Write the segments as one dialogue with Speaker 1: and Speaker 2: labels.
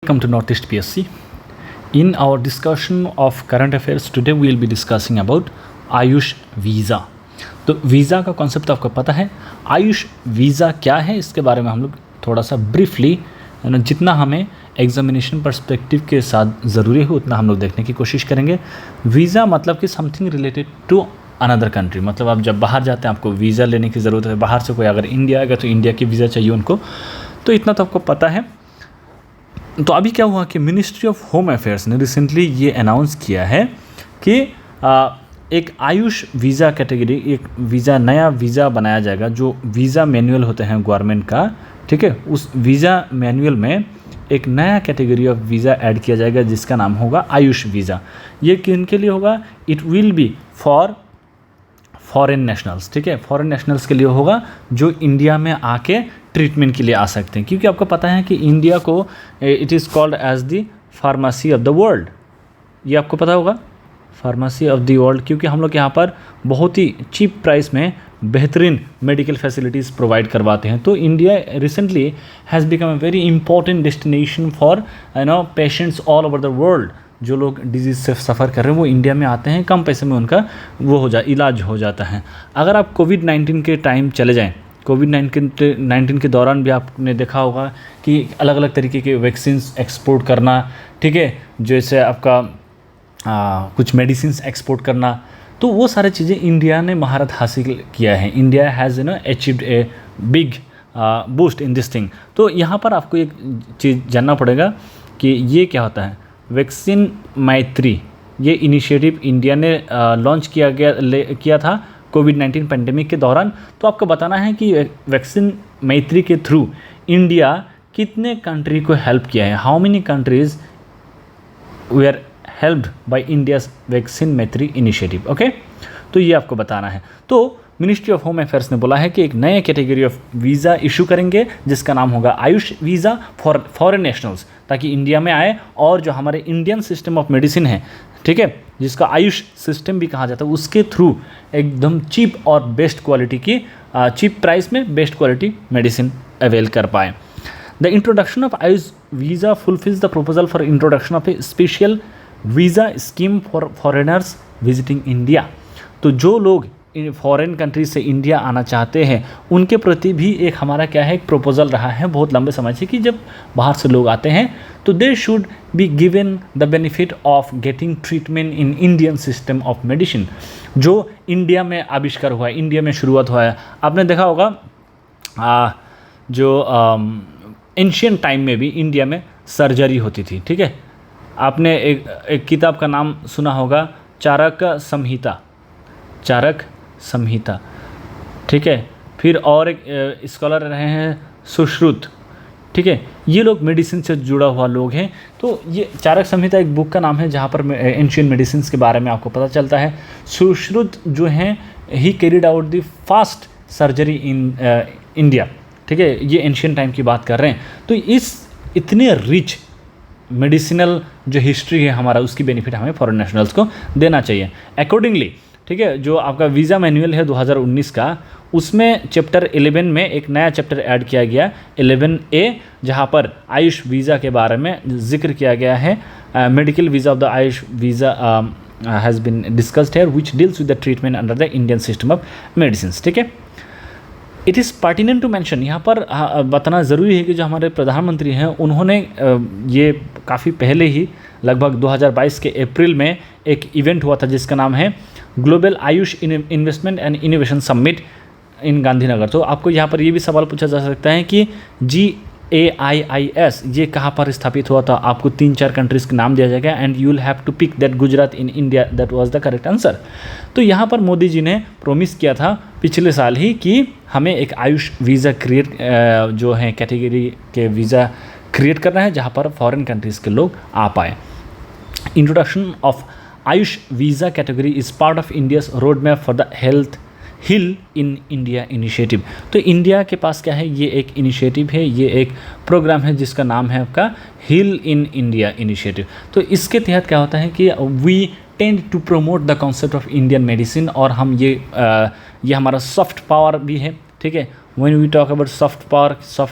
Speaker 1: Welcome to Northeast PSC. In our discussion of current affairs today we will be discussing about Ayush visa. तो visa का concept आपको पता है। Ayush visa क्या है इसके बारे में हम लोग थोड़ा सा ब्रीफली जितना हमें एग्जामिनेशन पर्सपेक्टिव के साथ ज़रूरी है उतना हम लोग देखने की कोशिश करेंगे। वीज़ा मतलब कि something related to another country, मतलब आप जब बाहर जाते हैं आपको वीज़ा लेने की ज़रूरत है। बाहर से कोई अगर इंडिया आएगा तो इंडिया की वीज़ा चाहिए उनको, तो इतना तो आपको पता है। तो अभी क्या हुआ कि मिनिस्ट्री ऑफ होम अफेयर्स ने रिसेंटली ये अनाउंस किया है कि एक आयुष वीज़ा कैटेगरी, एक वीज़ा, नया वीज़ा बनाया जाएगा। जो वीज़ा मैनुअल होते हैं गवर्नमेंट का, ठीक है, उस वीज़ा मैनुअल में एक नया कैटेगरी ऑफ वीज़ा ऐड किया जाएगा जिसका नाम होगा आयुष वीज़ा। ये किन के लिए होगा? It will B for foreign nationals, ठीक है, फॉरेन नेशनल्स के लिए होगा जो इंडिया में आके ट्रीटमेंट के लिए आ सकते हैं। क्योंकि आपको पता है कि इंडिया को it is called as the pharmacy of the world. ये आपको पता होगा, फार्मेसी ऑफ द वर्ल्ड, क्योंकि हम लोग यहाँ पर बहुत ही चीप प्राइस में बेहतरीन मेडिकल फैसिलिटीज़ प्रोवाइड करवाते हैं। तो India recently has become a very important destination for patients all over the world. जो लोग डिजीज़ से सफ़र कर रहे हैं वो इंडिया में आते हैं, कम पैसे में उनका इलाज हो जाता है। अगर आप कोविड-19 के टाइम चले जाएं, कोविड-19 के दौरान भी आपने देखा होगा कि अलग अलग तरीके के वैक्सीन्स एक्सपोर्ट करना, ठीक है, जैसे आपका कुछ मेडिसिन्स एक्सपोर्ट करना, तो वो सारी चीज़ें इंडिया ने महारत हासिल किया है। India has achieved a big boost in this thing. तो यहाँ पर आपको एक चीज़ जानना पड़ेगा कि ये क्या होता है। वैक्सीन मैत्री, ये इनिशिएटिव इंडिया ने लॉन्च किया था कोविड-19 पेंडेमिक के दौरान। तो आपको बताना है कि वैक्सीन मैत्री के थ्रू इंडिया कितने कंट्री को हेल्प किया है। How many countries were helped by India's vaccine Maitri initiative. Okay, तो ये आपको बताना है। तो मिनिस्ट्री ऑफ होम अफेयर्स ने बोला है कि एक नए कैटेगरी ऑफ वीज़ा इशू करेंगे जिसका नाम होगा Ayush visa for foreign nationals, ताकि इंडिया में आए और जो हमारे इंडियन सिस्टम ऑफ मेडिसिन है, ठीक है, जिसका आयुष सिस्टम भी कहा जाता है, उसके थ्रू एकदम चीप और बेस्ट क्वालिटी की चीप प्राइस में बेस्ट क्वालिटी मेडिसिन अवेल कर पाए। The introduction of Ayush visa fulfils the proposal for introduction of A special visa scheme for foreigners visiting India. तो जो लोग फॉरेन कंट्री से इंडिया आना चाहते हैं उनके प्रति भी एक हमारा क्या है, एक प्रपोजल रहा है बहुत लंबे समय से कि जब बाहर से लोग आते हैं तो they should be given the benefit of getting treatment in Indian system of medicine, जो इंडिया में आविष्कार हुआ है, इंडिया में शुरुआत हुआ है। आपने देखा होगा जो एंशियंट टाइम में भी इंडिया में सर्जरी होती थी, ठीक है। आपने एक किताब का नाम सुना होगा, चारक संहिता, ठीक है। फिर और एक स्कॉलर रहे हैं सुश्रुत, ठीक है। ये लोग मेडिसिन से जुड़ा हुआ लोग हैं। तो ये चारक संहिता एक बुक का नाम है जहाँ पर एंशियंट मेडिसिन के बारे में आपको पता चलता है। सुश्रुत जो हैं ही carried out the fast surgery in India, ठीक है। ये एंशियंट टाइम की बात कर रहे हैं। तो इस इतने रिच मेडिसिनल जो हिस्ट्री है हमारा, उसकी बेनिफिट हमें फॉरेन नेशनल्स को देना चाहिए अकॉर्डिंगली, ठीक है। जो आपका वीज़ा मैनुअल है 2019 का, उसमें चैप्टर 11 में एक नया चैप्टर ऐड किया गया 11A, जहां पर आयुष वीज़ा के बारे में जिक्र किया गया है। Medical visa of the Ayush visa has been discussed here which deals with the treatment under the Indian system of medicine, ठीक है। It is pertinent to mention, यहाँ पर बताना ज़रूरी है कि जो हमारे प्रधानमंत्री हैं उन्होंने ये काफ़ी पहले ही लगभग 2022 के अप्रैल में एक इवेंट हुआ था जिसका नाम है global Ayush investment and innovation summit in Gandhinagar. तो आपको यहाँ पर ये भी सवाल पूछा जा सकता है कि GAIIS ये कहाँ पर स्थापित हुआ था। आपको 3-4 कंट्रीज़ के नाम दिया जाएगा and you will have to pick that Gujarat in India, that was the correct answer. तो यहाँ पर मोदी जी ने प्रॉमिस किया था पिछले साल ही कि हमें एक आयुष वीज़ा जो है कैटेगरी के वीज़ा क्रिएट करना है जहाँ पर फॉरेन कंट्रीज़ के लोग आ पाए। Introduction of Ayush visa category is part of India's road map for the health hill in India initiative. तो इंडिया के पास क्या है, ये एक इनिशिएटिव है, ये एक प्रोग्राम है जिसका नाम है आपका हिल इन इंडिया इनिशिएटिव। तो इसके तहत क्या होता है कि we tend to promote the concept of Indian medicine, और हम ये हमारा सॉफ्ट पावर भी है, ठीक है। When we talk about soft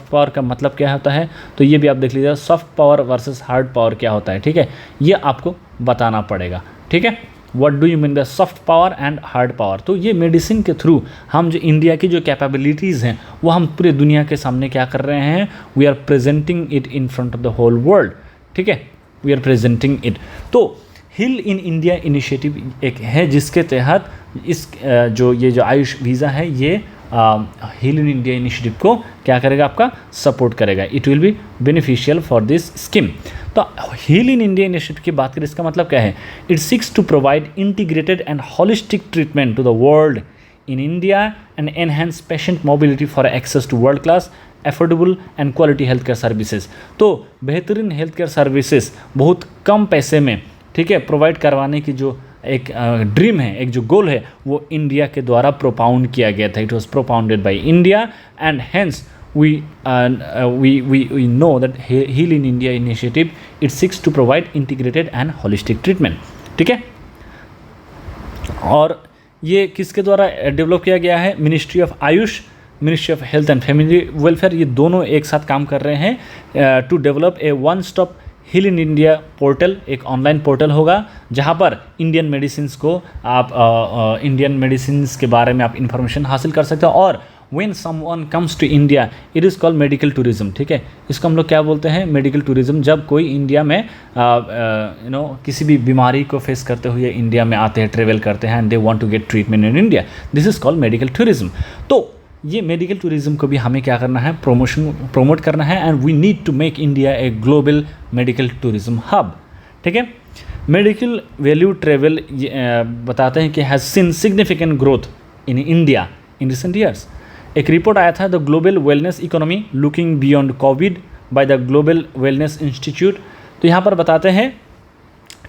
Speaker 1: power का मतलब क्या होता है, तो ये भी आप देख लीजिएगा, soft power versus hard power क्या होता है, ठीक है, ये आपको बताना पड़ेगा, ठीक है। What do you mean by soft power and hard power. तो ये मेडिसिन के थ्रू हम जो इंडिया की जो कैपेबिलिटीज़ हैं वो हम पूरे दुनिया के सामने क्या कर रहे हैं, we are presenting it in front of the whole world, ठीक है, वी आर प्रेजेंटिंग इट। तो हील इन इंडिया इनिशिएटिव एक है जिसके तहत इस जो आयुष वीज़ा है ये हील इन इंडिया इनिशिएटिव को क्या करेगा, आपका सपोर्ट करेगा, it will be beneficial for this scheme. तो हील इन इंडिया इनिशिएटिव की बात करें, इसका मतलब क्या है, it seeks to provide integrated and holistic treatment to the world in India and enhance patient mobility for access to world class affordable and quality health care services. तो बेहतरीन health care services बहुत कम पैसे में, ठीक है, provide करवाने की जो एक ड्रीम है, एक जो गोल है, वो इंडिया के द्वारा प्रोपाउंड किया गया था। It was propounded by India and hence we know that Heal in India initiative, it seeks to provide integrated and holistic treatment, ठीक है। और ये किसके द्वारा डेवलप किया गया है, ministry of Ayush, ministry of health and family welfare, ये दोनों एक साथ काम कर रहे हैं to develop a one stop heal in India portal. एक ऑनलाइन पोर्टल होगा जहाँ पर इंडियन मेडिसिन्स को आप इंडियन मेडिसिन्स के बारे में आप इंफॉर्मेशन हासिल कर सकते हो। और when someone comes to India, it is called medical tourism, ठीक है, इसको हम लोग क्या बोलते हैं, मेडिकल टूरिज्म। जब कोई इंडिया में किसी भी बीमारी को फेस करते हुए इंडिया में आते हैं, ट्रेवल करते हैं and they want to get treatment in India, this is called medical tourism. तो ये मेडिकल टूरिज्म को भी हमें क्या करना है, प्रमोट करना है, and we need to make India a global medical tourism hub, ठीक है। मेडिकल वैल्यू ट्रेवल बताते हैं कि has seen significant growth in India in recent years. एक रिपोर्ट आया था, the global wellness economy looking beyond COVID by the global wellness institute. तो यहाँ पर बताते हैं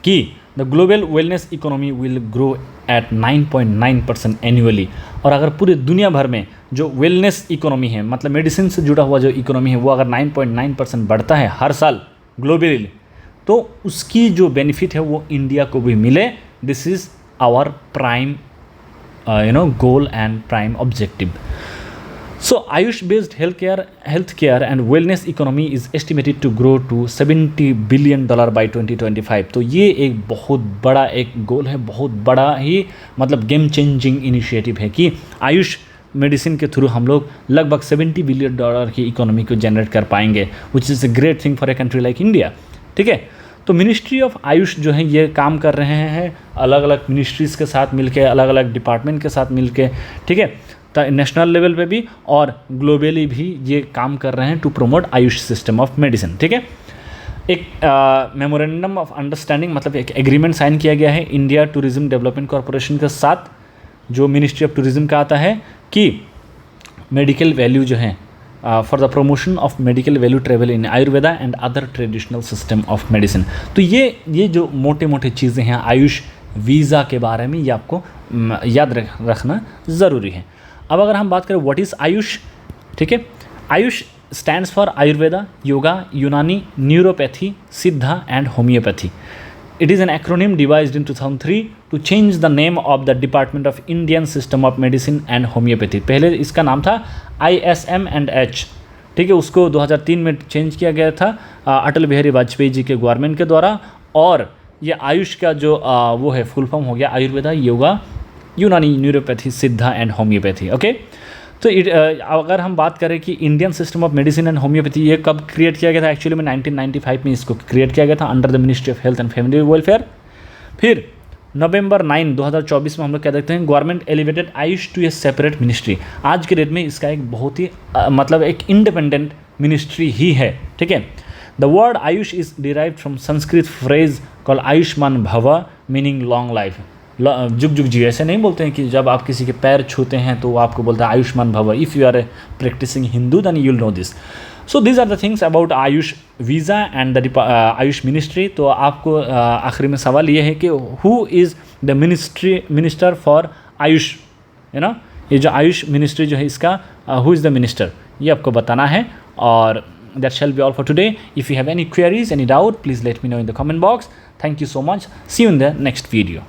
Speaker 1: कि the global wellness economy will grow at 9.9% annually. और अगर पूरे दुनिया भर में जो वेलनेस इकोनॉमी है, मतलब मेडिसिन से जुड़ा हुआ जो इकोनॉमी है, वो अगर 9.9% बढ़ता है हर साल ग्लोबली, तो उसकी जो बेनिफिट है वो इंडिया को भी मिले। This is our prime goal and prime objective. So Ayush based healthcare and wellness economy is estimated to grow to $70 billion by 2025. तो ये एक बहुत बड़ा एक गोल है, बहुत बड़ा ही मतलब गेम चेंजिंग इनिशिएटिव है कि आयुष मेडिसिन के थ्रू हम लोग लगभग $70 बिलियन की इकोनॉमी को जनरेट कर पाएंगे, which is a great thing for a country like India, ठीक है। तो मिनिस्ट्री ऑफ आयुष जो है ये काम कर रहे हैं अलग अलग मिनिस्ट्रीज़ के साथ मिलके, अलग अलग डिपार्टमेंट के साथ मिलके, ठीक है, नेशनल लेवल पे भी और ग्लोबली भी ये काम कर रहे हैं to promote Ayush system of medicine, ठीक है। एक मेमोरेंडम ऑफ अंडरस्टैंडिंग मतलब एक एग्रीमेंट साइन किया गया है इंडिया टूरिज्म डेवलपमेंट कॉरपोरेशन के साथ, जो मिनिस्ट्री ऑफ टूरिज्म का आता है, कि मेडिकल वैल्यू जो है for the promotion of medical value travel in Ayurveda and other traditional system of medicine. तो ये जो मोटे मोटे चीज़ें हैं आयुष वीज़ा के बारे में, ये आपको याद रखना ज़रूरी है। अब अगर हम बात करें व्हाट इज़ आयुष, ठीक है, आयुष स्टैंड्स फॉर आयुर्वेदा, योगा, यूनानी, न्यूरोपैथी, सिद्धा and homeopathy. It is an acronym devised in 2003 to change the name of the Department of Indian System of Medicine and Homeopathy. पहले इसका नाम था ISM&H, ठीक है, उसको 2003 में चेंज किया गया था अटल बिहारी वाजपेयी जी के गवर्नमेंट के द्वारा। और ये आयुष का जो वो है फुल फॉर्म हो गया आयुर्वेदा, योगा, यूनानी, न्यूरोपैथी, सिद्धा एंड होम्योपैथी, ओके। तो अगर हम बात करें कि Indian system of medicine and homeopathy ये कब क्रिएट किया गया था, एक्चुअली में 1995 में इसको क्रिएट किया गया था under the ministry of health and family welfare. फिर नवंबर 9, 2024 में हम लोग क्या देखते हैं, government elevated Ayush to a separate ministry. आज के डेट में इसका एक बहुत ही मतलब एक इंडिपेंडेंट मिनिस्ट्री ही है, ठीक है। The word Ayush is derived from Sanskrit phrase call Ayushman भव मीनिंग लॉन्ग लाइफ। जुग जुग जी, ऐसे नहीं बोलते हैं कि जब आप किसी के पैर छूते हैं तो वो आपको बोलता है आयुष्मान भव। If you are a practising Hindu then you will know this. So these are the things about Ayush visa and the Ayush ministry. तो आपको आखिरी में सवाल ये है कि who is the minister for Ayush, है ना, ये जो आयुष मिनिस्ट्री जो है इसका हु इज़ द मिनिस्टर, ये आपको बताना है। और that shall be all for today. If you have any queries, any doubt, please let me know in the comment box. Thank you so much. See you in the next video.